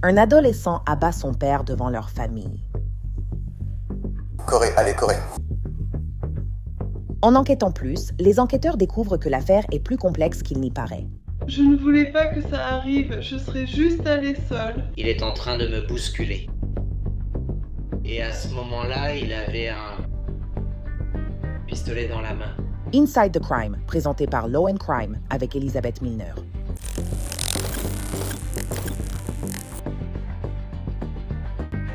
Un adolescent abat son père devant leur famille. Corey, allez, Corey. En enquêtant plus, les enquêteurs découvrent que l'affaire est plus complexe qu'il n'y paraît. Je ne voulais pas que ça arrive, je serais juste allée seule. Il est en train de me bousculer. Et à ce moment-là, il avait un pistolet dans la main. Inside the Crime, présenté par Law & Crime avec Elizabeth Milner.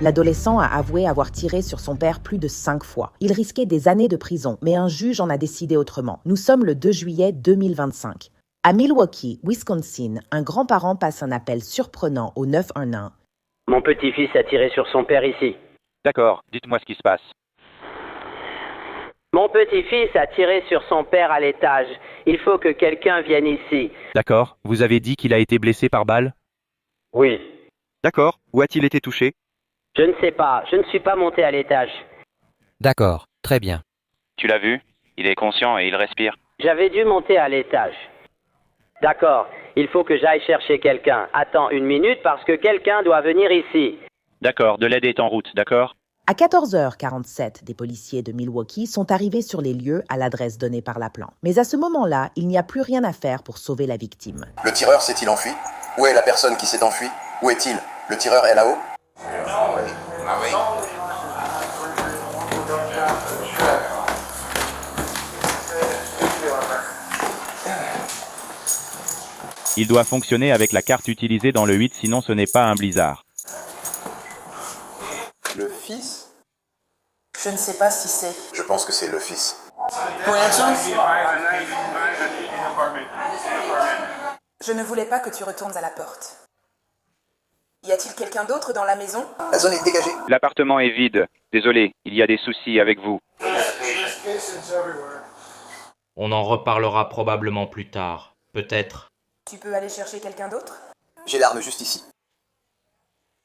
L'adolescent a avoué avoir tiré sur son père plus de 5 fois. Il risquait des années de prison, mais un juge en a décidé autrement. Nous sommes le 2 juillet 2025. À Milwaukee, Wisconsin, un grand-parent passe un appel surprenant au 911. Mon petit-fils a tiré sur son père ici. D'accord, dites-moi ce qui se passe. Mon petit-fils a tiré sur son père à l'étage. Il faut que quelqu'un vienne ici. D'accord, vous avez dit qu'il a été blessé par balle? Oui. D'accord, où a-t-il été touché? Je ne sais pas, je ne suis pas monté à l'étage. D'accord, très bien. Tu l'as vu? Il est conscient et il respire. J'avais dû monter à l'étage. D'accord, il faut que j'aille chercher quelqu'un. Attends une minute parce que quelqu'un doit venir ici. D'accord, de l'aide est en route, d'accord? À 14h47, des policiers de Milwaukee sont arrivés sur les lieux à l'adresse donnée par l'appelant. Mais à ce moment-là, il n'y a plus rien à faire pour sauver la victime. Le tireur s'est-il enfui? Où est la personne qui s'est enfuie? Où est-il? Le tireur est là-haut? Il doit fonctionner avec la carte utilisée dans le 8, sinon ce n'est pas un blizzard. Le fils? Je ne sais pas si c'est... Je pense que c'est le fils. Pour une chance. Je ne voulais pas que tu retournes à la porte. Y a-t-il quelqu'un d'autre dans la maison? La zone est dégagée. L'appartement est vide. Désolé, il y a des soucis avec vous. On en reparlera probablement plus tard. Peut-être. Tu peux aller chercher quelqu'un d'autre? J'ai l'arme juste ici.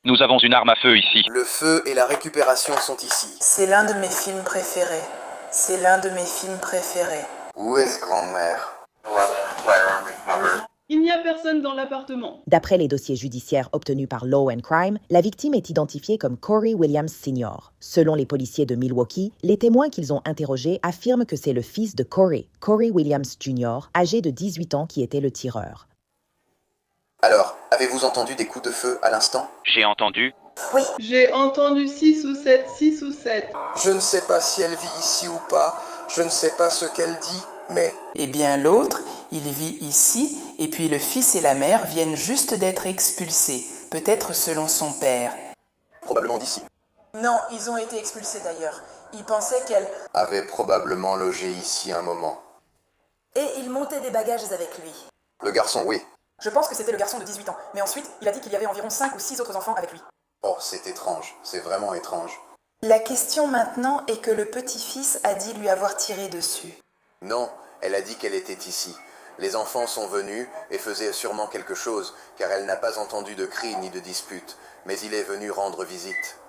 Nous avons une arme à feu ici. Le feu et la récupération sont ici. C'est l'un de mes films préférés. C'est l'un de mes films préférés. Où est-ce grand-mère? Il n'y a personne dans l'appartement. D'après les dossiers judiciaires obtenus par Law & Crime, la victime est identifiée comme Corey Williams Sr. Selon les policiers de Milwaukee, les témoins qu'ils ont interrogés affirment que c'est le fils de Corey, Corey Williams Jr., âgé de 18 ans, qui était le tireur. Alors, avez-vous entendu des coups de feu à l'instant? J'ai entendu. Oui. J'ai entendu 6 ou 7, 6 ou 7. Je ne sais pas si elle vit ici ou pas. Je ne sais pas ce qu'elle dit, mais... Eh bien l'autre, il vit ici, et puis le fils et la mère viennent juste d'être expulsés, peut-être selon son père. Probablement d'ici. Non, ils ont été expulsés d'ailleurs. Ils pensaient qu'elle... Avait probablement logé ici un moment. Et il montait des bagages avec lui. Le garçon, oui. Je pense que c'était le garçon de 18 ans, mais ensuite, il a dit qu'il y avait environ 5 ou 6 autres enfants avec lui. Oh, c'est étrange. C'est vraiment étrange. La question maintenant est que le petit-fils a dit lui avoir tiré dessus. Non, elle a dit qu'elle était ici. Les enfants sont venus et faisaient sûrement quelque chose, car elle n'a pas entendu de cris ni de disputes, mais il est venu rendre visite.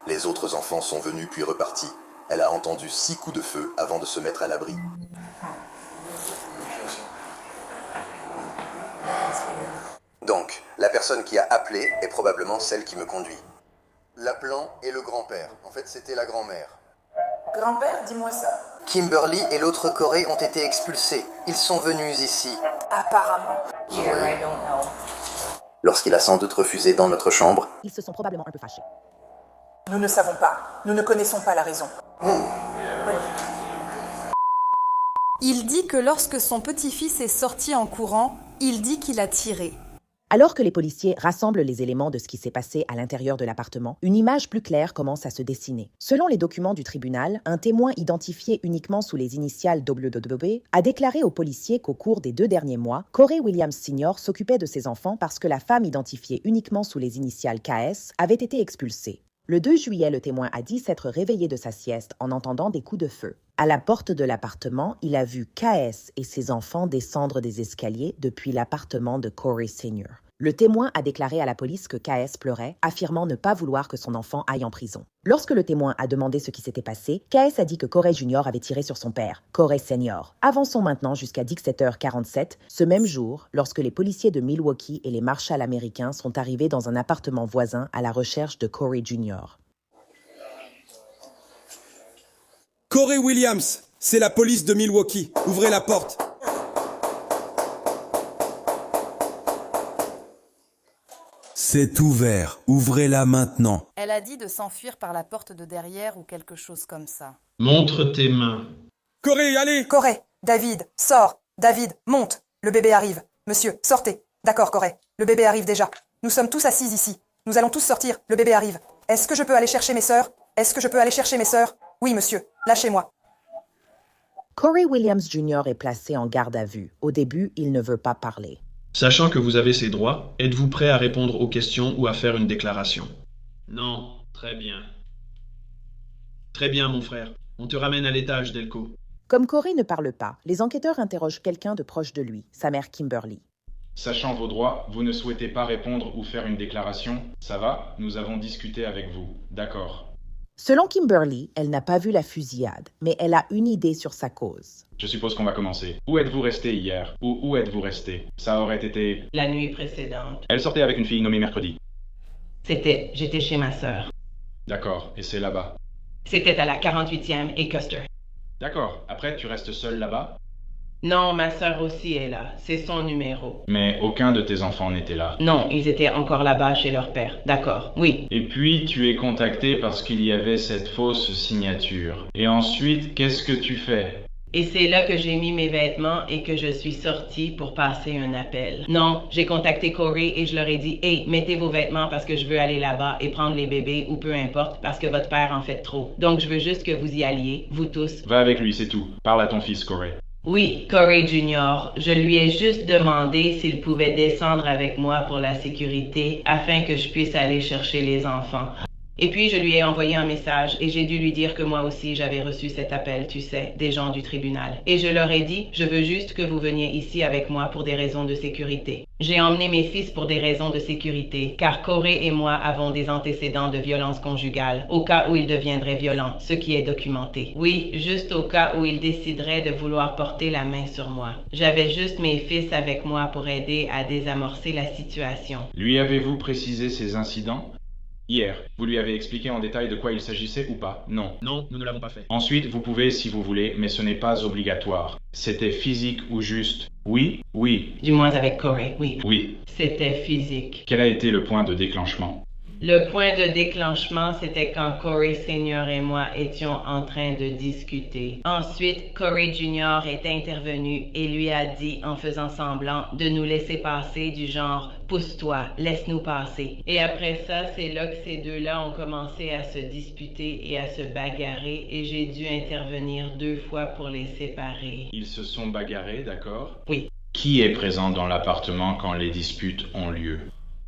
Les autres enfants sont venus puis repartis. Elle a entendu 6 coups de feu avant de se mettre à l'abri. Donc, la personne qui a appelé est probablement celle qui me conduit. L'appelant est le grand-père. En fait, c'était la grand-mère. Grand-père, dis-moi ça. Kimberly et l'autre Corey ont été expulsés. Ils sont venus ici. Apparemment. Lorsqu'il a sans doute refusé dans notre chambre. Ils se sont probablement un peu fâchés. Nous ne savons pas. Nous ne connaissons pas la raison. Il dit que lorsque son petit-fils est sorti en courant, il dit qu'il a tiré. Alors que les policiers rassemblent les éléments de ce qui s'est passé à l'intérieur de l'appartement, une image plus claire commence à se dessiner. Selon les documents du tribunal, un témoin identifié uniquement sous les initiales WWB a déclaré aux policiers qu'au cours des 2 derniers mois, Corey Williams Sr. s'occupait de ses enfants parce que la femme identifiée uniquement sous les initiales KS avait été expulsée. Le 2 juillet, le témoin a dit s'être réveillé de sa sieste en entendant des coups de feu. À la porte de l'appartement, il a vu KS et ses enfants descendre des escaliers depuis l'appartement de Corey Sr. Le témoin a déclaré à la police que KS pleurait, affirmant ne pas vouloir que son enfant aille en prison. Lorsque le témoin a demandé ce qui s'était passé, KS a dit que Corey Jr. avait tiré sur son père, Corey Senior. Avançons maintenant jusqu'à 17h47, ce même jour, lorsque les policiers de Milwaukee et les marshals américains sont arrivés dans un appartement voisin à la recherche de Corey Jr. Corey Williams, c'est la police de Milwaukee. Ouvrez la porte. C'est ouvert. Ouvrez-la maintenant. Elle a dit de s'enfuir par la porte de derrière ou quelque chose comme ça. Montre tes mains. Corey, allez! Corey, David, sors. David, monte. Le bébé arrive. Monsieur, sortez. D'accord, Corey. Le bébé arrive déjà. Nous sommes tous assis ici. Nous allons tous sortir. Le bébé arrive. Est-ce que je peux aller chercher mes sœurs? Est-ce que je peux aller chercher mes sœurs? Oui, monsieur. Lâchez-moi. Corey Williams Jr. est placé en garde à vue. Au début, il ne veut pas parler. Sachant que vous avez ces droits, êtes-vous prêt à répondre aux questions ou à faire une déclaration? Non, très bien. Très bien, mon frère. On te ramène à l'étage, Delco. Comme Corey ne parle pas, les enquêteurs interrogent quelqu'un de proche de lui, sa mère Kimberly. Sachant vos droits, vous ne souhaitez pas répondre ou faire une déclaration? Ça va? Nous avons discuté avec vous. D'accord. Selon Kimberly, elle n'a pas vu la fusillade, mais elle a une idée sur sa cause. Je suppose qu'on va commencer. Où êtes-vous resté hier? Ou où êtes-vous resté? Ça aurait été... La nuit précédente. Elle sortait avec une fille nommée Mercredi. J'étais chez ma sœur. D'accord, et c'est là-bas. C'était à la 48e et Custer. D'accord, après tu restes seul là-bas? Non, ma sœur aussi est là. C'est son numéro. Mais aucun de tes enfants n'était là. Non, ils étaient encore là-bas chez leur père. D'accord, oui. Et puis tu es contacté parce qu'il y avait cette fausse signature. Et ensuite, qu'est-ce que tu fais? Et c'est là que j'ai mis mes vêtements et que je suis sortie pour passer un appel. Non, j'ai contacté Corey et je leur ai dit « Hey, mettez vos vêtements parce que je veux aller là-bas et prendre les bébés ou peu importe parce que votre père en fait trop. Donc je veux juste que vous y alliez, vous tous. » Va avec lui, c'est tout. Parle à ton fils, Corey. Oui, Corey Jr. Je lui ai juste demandé s'il pouvait descendre avec moi pour la sécurité afin que je puisse aller chercher les enfants. Et puis je lui ai envoyé un message et j'ai dû lui dire que moi aussi j'avais reçu cet appel, tu sais, des gens du tribunal. Et je leur ai dit, je veux juste que vous veniez ici avec moi pour des raisons de sécurité. J'ai emmené mes fils pour des raisons de sécurité, car Corey et moi avons des antécédents de violence conjugale, au cas où ils deviendraient violents, ce qui est documenté. Oui, juste au cas où ils décideraient de vouloir porter la main sur moi. J'avais juste mes fils avec moi pour aider à désamorcer la situation. Lui avez-vous précisé ces incidents? Hier, vous lui avez expliqué en détail de quoi il s'agissait ou pas? Non. Non, nous ne l'avons pas fait. Ensuite, vous pouvez si vous voulez, mais ce n'est pas obligatoire. C'était physique ou juste? Oui? Oui. Du moins avec Corey, oui. Oui. C'était physique. Quel a été le point de déclenchement? Le point de déclenchement, c'était quand Corey Senior et moi étions en train de discuter. Ensuite, Corey Jr. est intervenu et lui a dit, en faisant semblant, de nous laisser passer du genre « Pousse-toi, laisse-nous passer ». Et après ça, c'est là que ces deux-là ont commencé à se disputer et à se bagarrer et j'ai dû intervenir 2 fois pour les séparer. Ils se sont bagarrés, d'accord? Oui. Qui est présent dans l'appartement quand les disputes ont lieu?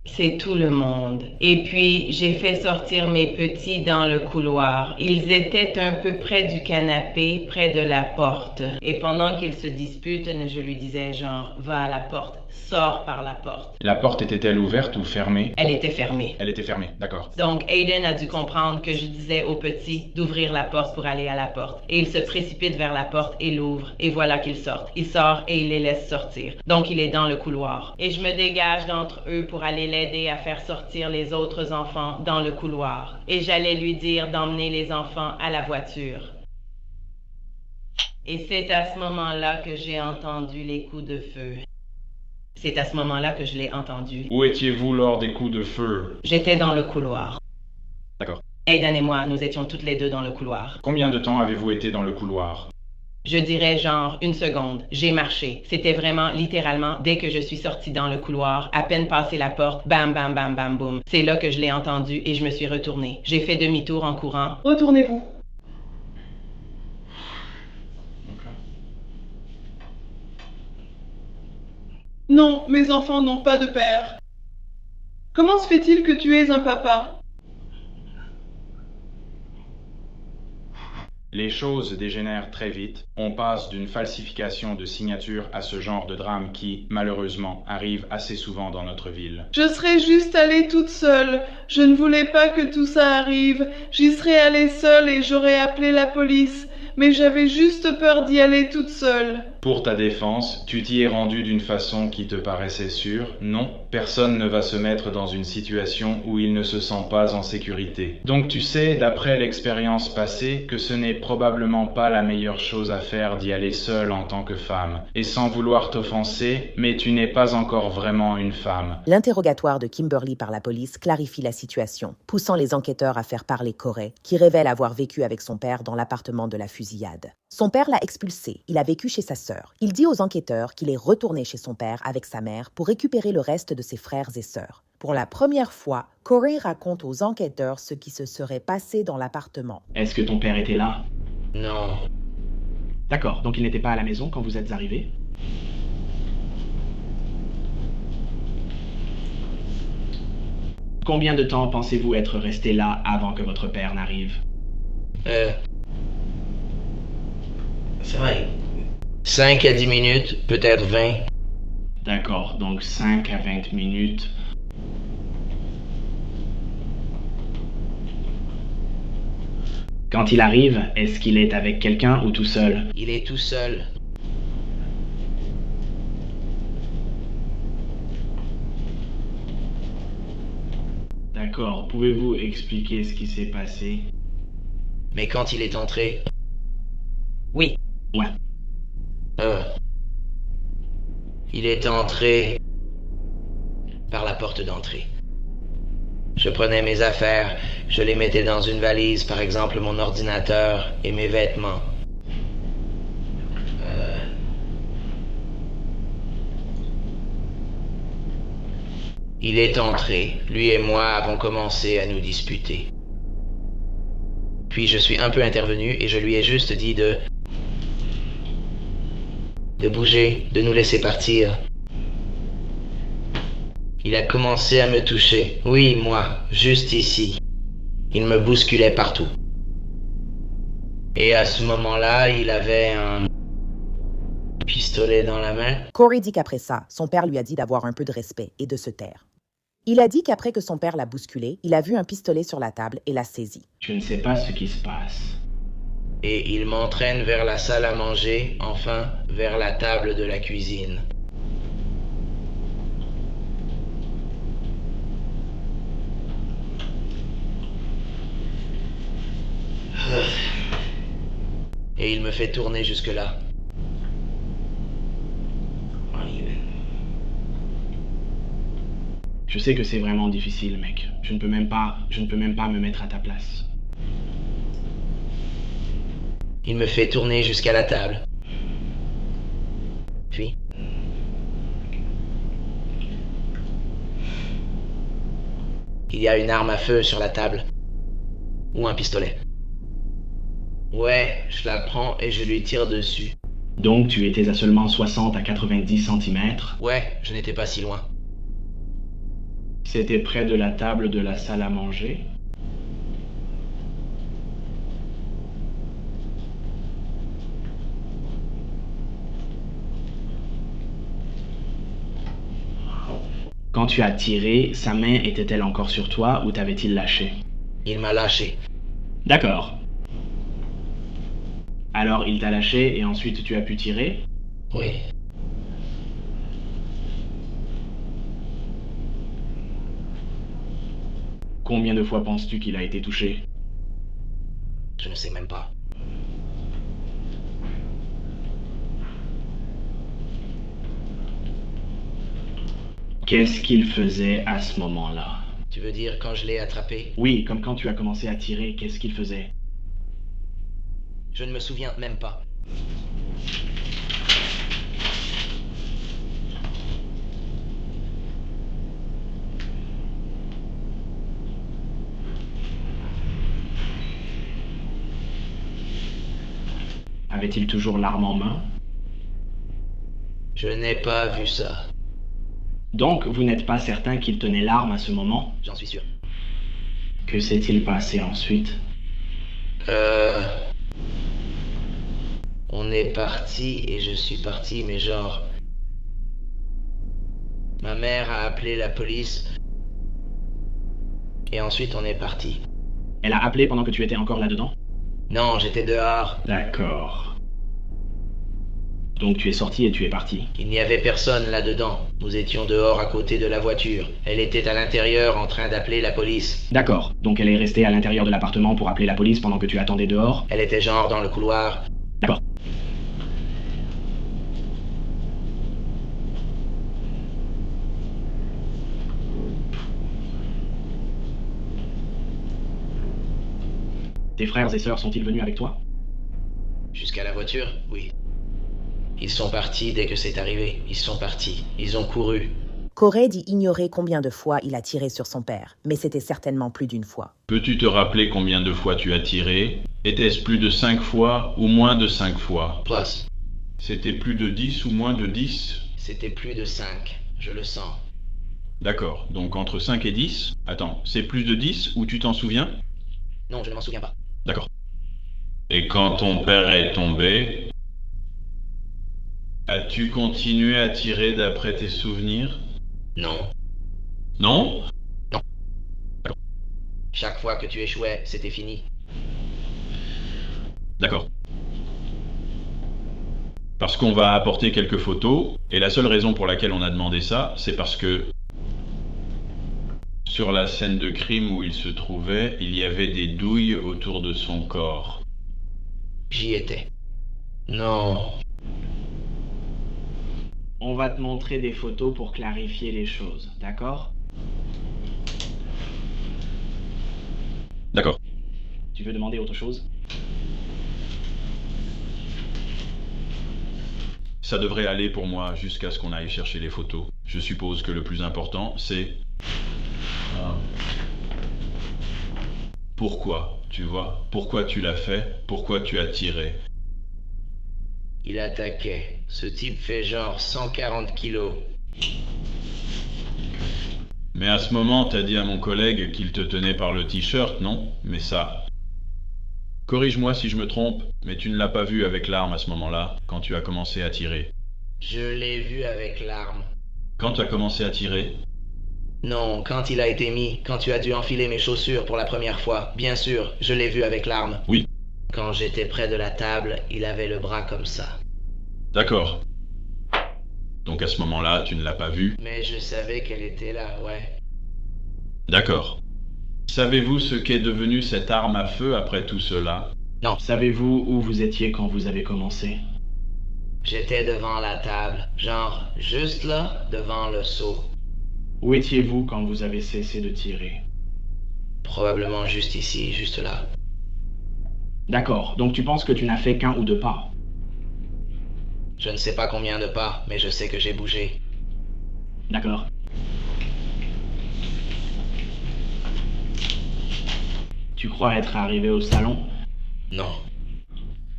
C'est tout le monde. Et puis, j'ai fait sortir mes petits dans le couloir. Ils étaient un peu près du canapé, près de la porte. Et pendant qu'ils se disputent, je lui disais genre, va à la porte, sors par la porte. La porte était-elle ouverte ou fermée? Elle était fermée. Elle était fermée, d'accord. Donc, Aiden a dû comprendre que je disais au petit d'ouvrir la porte pour aller à la porte. Et il se précipite vers la porte et l'ouvre. Et voilà qu'il sort. Il sort et il les laisse sortir. Donc, il est dans le couloir. Et je me dégage d'entre eux pour aller l'aider à faire sortir les autres enfants dans le couloir. Et j'allais lui dire d'emmener les enfants à la voiture. Et c'est à ce moment-là que j'ai entendu les coups de feu. C'est à ce moment-là que je l'ai entendu. Où étiez-vous lors des coups de feu? J'étais dans le couloir. D'accord. Aiden et moi, nous étions toutes les deux dans le couloir. Combien de temps avez-vous été dans le couloir? Je dirais genre 1 seconde. J'ai marché. C'était vraiment, littéralement, dès que je suis sortie dans le couloir, à peine passé la porte, bam, bam, bam, bam, boum. C'est là que je l'ai entendu et je me suis retournée. J'ai fait demi-tour en courant. Retournez-vous. Non, mes enfants n'ont pas de père. Comment se fait-il que tu aies un papa? Les choses dégénèrent très vite. On passe d'une falsification de signature à ce genre de drame qui, malheureusement, arrive assez souvent dans notre ville. Je serais juste allée toute seule. Je ne voulais pas que tout ça arrive. J'y serais allée seule et j'aurais appelé la police. Mais j'avais juste peur d'y aller toute seule. Pour ta défense, tu t'y es rendu d'une façon qui te paraissait sûre. Non, personne ne va se mettre dans une situation où il ne se sent pas en sécurité. Donc tu sais, d'après l'expérience passée, que ce n'est probablement pas la meilleure chose à faire d'y aller seule en tant que femme. Et sans vouloir t'offenser, mais tu n'es pas encore vraiment une femme. L'interrogatoire de Kimberly par la police clarifie la situation, poussant les enquêteurs à faire parler Corey, qui révèle avoir vécu avec son père dans l'appartement de la fusillade. Son père l'a expulsé, il a vécu chez sa sœur. Il dit aux enquêteurs qu'il est retourné chez son père avec sa mère pour récupérer le reste de ses frères et sœurs. Pour la première fois, Corey raconte aux enquêteurs ce qui se serait passé dans l'appartement. Est-ce que ton père était là? Non. D'accord, donc il n'était pas à la maison quand vous êtes arrivés? Combien de temps pensez-vous être resté là avant que votre père n'arrive? C'est vrai. 5 à 10 minutes, peut-être 20. D'accord, donc 5 à 20 minutes. Quand il arrive, est-ce qu'il est avec quelqu'un ou tout seul? Il est tout seul. D'accord, pouvez-vous expliquer ce qui s'est passé? Mais quand il est entré... Oui. Ouais. Il est entré par la porte d'entrée. Je prenais mes affaires, je les mettais dans une valise, par exemple mon ordinateur et mes vêtements. Il est entré, lui et moi avons commencé à nous disputer. Puis je suis un peu intervenu et je lui ai juste dit de bouger, de nous laisser partir. Il a commencé à me toucher. Oui, moi, juste ici. Il me bousculait partout. Et à ce moment-là, il avait un pistolet dans la main. Corey dit qu'après ça, son père lui a dit d'avoir un peu de respect et de se taire. Il a dit qu'après que son père l'a bousculé, il a vu un pistolet sur la table et l'a saisi. Je ne sais pas ce qui se passe. Et il m'entraîne vers la salle à manger, enfin, vers la table de la cuisine. Et il me fait tourner jusque-là. Je sais que c'est vraiment difficile, mec. Je ne peux même pas me mettre à ta place. Il me fait tourner jusqu'à la table. Puis... il y a une arme à feu sur la table. Ou un pistolet. Ouais, je la prends et je lui tire dessus. Donc tu étais à seulement 60 à 90 cm? Ouais, je n'étais pas si loin. C'était près de la table de la salle à manger? Quand tu as tiré, sa main était-elle encore sur toi ou t'avait-il lâché? Il m'a lâché. D'accord. Alors il t'a lâché et ensuite tu as pu tirer? Oui. Combien de fois penses-tu qu'il a été touché? Je ne sais même pas. Qu'est-ce qu'il faisait à ce moment-là? Tu veux dire quand je l'ai attrapé? Oui, comme quand tu as commencé à tirer, qu'est-ce qu'il faisait? Je ne me souviens même pas. Avait-il toujours l'arme en main? Je n'ai pas vu ça. Donc, vous n'êtes pas certain qu'il tenait l'arme à ce moment? J'en suis sûr. Que s'est-il passé ensuite? On est parti et je suis parti, mais genre... Ma mère a appelé la police. Et ensuite on est parti. Elle a appelé pendant que tu étais encore là-dedans? Non, j'étais dehors. D'accord. Donc tu es sorti et tu es parti. Il n'y avait personne là-dedans. Nous étions dehors à côté de la voiture. Elle était à l'intérieur en train d'appeler la police. D'accord. Donc elle est restée à l'intérieur de l'appartement pour appeler la police pendant que tu attendais dehors? Elle était genre dans le couloir. D'accord. Tes frères et sœurs sont-ils venus avec toi? Jusqu'à la voiture, oui. Ils sont partis dès que c'est arrivé. Ils sont partis. Ils ont couru. Corey dit ignorer combien de fois il a tiré sur son père, mais c'était certainement plus d'une fois. Peux-tu te rappeler combien de fois tu as tiré? Était-ce plus de 5 fois ou moins de 5 fois? Plus. C'était plus de 10 ou moins de 10? C'était plus de 5. Je le sens. D'accord. Donc entre 5 et 10? Attends, c'est plus de 10 ou tu t'en souviens? Non, je ne m'en souviens pas. D'accord. Et quand ton père est tombé, as-tu continué à tirer d'après tes souvenirs? Non. Non? Non. D'accord. Chaque fois que tu échouais, c'était fini. D'accord. Parce qu'on va apporter quelques photos, et la seule raison pour laquelle on a demandé ça, c'est parce que sur la scène de crime où il se trouvait, il y avait des douilles autour de son corps. J'y étais. Non. On va te montrer des photos pour clarifier les choses, d'accord? D'accord. Tu veux demander autre chose? Ça devrait aller pour moi jusqu'à ce qu'on aille chercher les photos. Je suppose que le plus important, c'est... Pourquoi, tu vois? Pourquoi tu l'as fait? Pourquoi tu as tiré? Il attaquait. Ce type fait genre 140 kilos. Mais à ce moment, t'as dit à mon collègue qu'il te tenait par le t-shirt, non? Mais ça... Corrige-moi si je me trompe, mais tu ne l'as pas vu avec l'arme à ce moment-là, quand tu as commencé à tirer. Je l'ai vu avec l'arme. Quand tu as commencé à tirer? Non, quand il a été mis, quand tu as dû enfiler mes chaussures pour la première fois. Bien sûr, je l'ai vu avec l'arme. Oui. Quand j'étais près de la table, il avait le bras comme ça. D'accord. Donc à ce moment-là, tu ne l'as pas vue? Mais je savais qu'elle était là, ouais. D'accord. Savez-vous ce qu'est devenue cette arme à feu après tout cela? Non. Savez-vous où vous étiez quand vous avez commencé? J'étais devant la table, genre juste là, devant le seau. Où étiez-vous quand vous avez cessé de tirer? Probablement juste ici, juste là. D'accord, donc tu penses que tu n'as fait qu'un ou deux pas? Je ne sais pas combien de pas, mais je sais que j'ai bougé. D'accord. Tu crois être arrivé au salon? Non.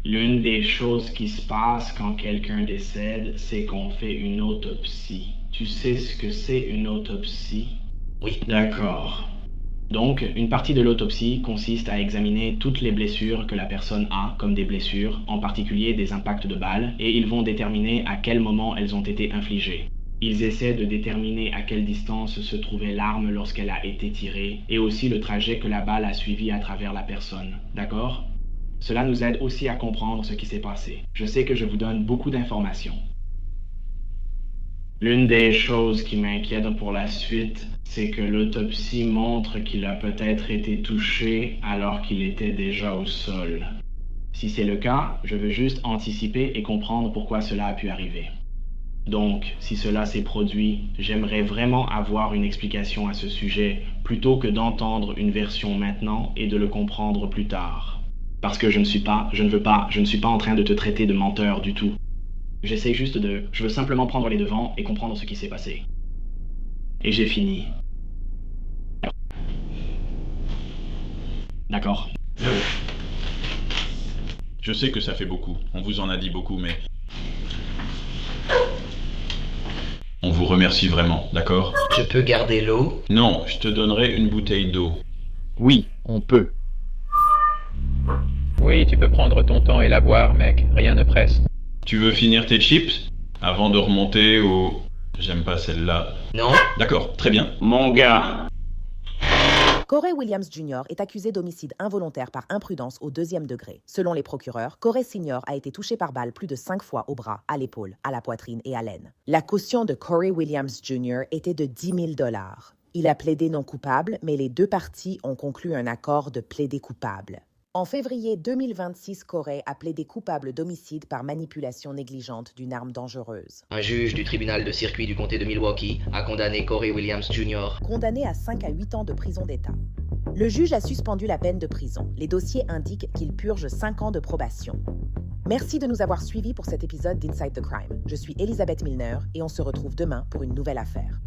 L'une des choses qui se passe quand quelqu'un décède, c'est qu'on fait une autopsie. Tu sais ce que c'est une autopsie? Oui. D'accord. Donc, une partie de l'autopsie consiste à examiner toutes les blessures que la personne a comme des blessures, en particulier des impacts de balles, et ils vont déterminer à quel moment elles ont été infligées. Ils essaient de déterminer à quelle distance se trouvait l'arme lorsqu'elle a été tirée, et aussi le trajet que la balle a suivi à travers la personne. D'accord? Cela nous aide aussi à comprendre ce qui s'est passé. Je sais que je vous donne beaucoup d'informations. L'une des choses qui m'inquiète pour la suite, c'est que l'autopsie montre qu'il a peut-être été touché alors qu'il était déjà au sol. Si c'est le cas, je veux juste anticiper et comprendre pourquoi cela a pu arriver. Donc, si cela s'est produit, j'aimerais vraiment avoir une explication à ce sujet, plutôt que d'entendre une version maintenant et de le comprendre plus tard. Parce que je ne suis pas en train de te traiter de menteur du tout. J'essaie juste je veux simplement prendre les devants et comprendre ce qui s'est passé. Et j'ai fini. D'accord. Je sais que ça fait beaucoup. On vous en a dit beaucoup, mais... On vous remercie vraiment, d'accord? Je peux garder l'eau? Non, je te donnerai une bouteille d'eau. Oui, on peut. Oui, tu peux prendre ton temps et la boire, mec. Rien ne presse. Tu veux finir tes chips avant de remonter au... J'aime pas celle-là. Non. D'accord, très bien. Mon gars. Corey Williams Jr. est accusé d'homicide involontaire par imprudence au 2e degré. Selon les procureurs, Corey Sr. a été touché par balle plus de 5 fois au bras, à l'épaule, à la poitrine et à l'aine. La caution de Corey Williams Jr. était de $10 000. Il a plaidé non coupable, mais les deux parties ont conclu un accord de plaider coupable. En février 2026, Corey a plaidé coupable d'homicide par manipulation négligente d'une arme dangereuse. Un juge du tribunal de circuit du comté de Milwaukee a condamné Corey Williams Jr. Condamné à 5 à 8 ans de prison d'État. Le juge a suspendu la peine de prison. Les dossiers indiquent qu'il purge 5 ans de probation. Merci de nous avoir suivis pour cet épisode d'Inside the Crime. Je suis Elisabeth Milner et on se retrouve demain pour une nouvelle affaire.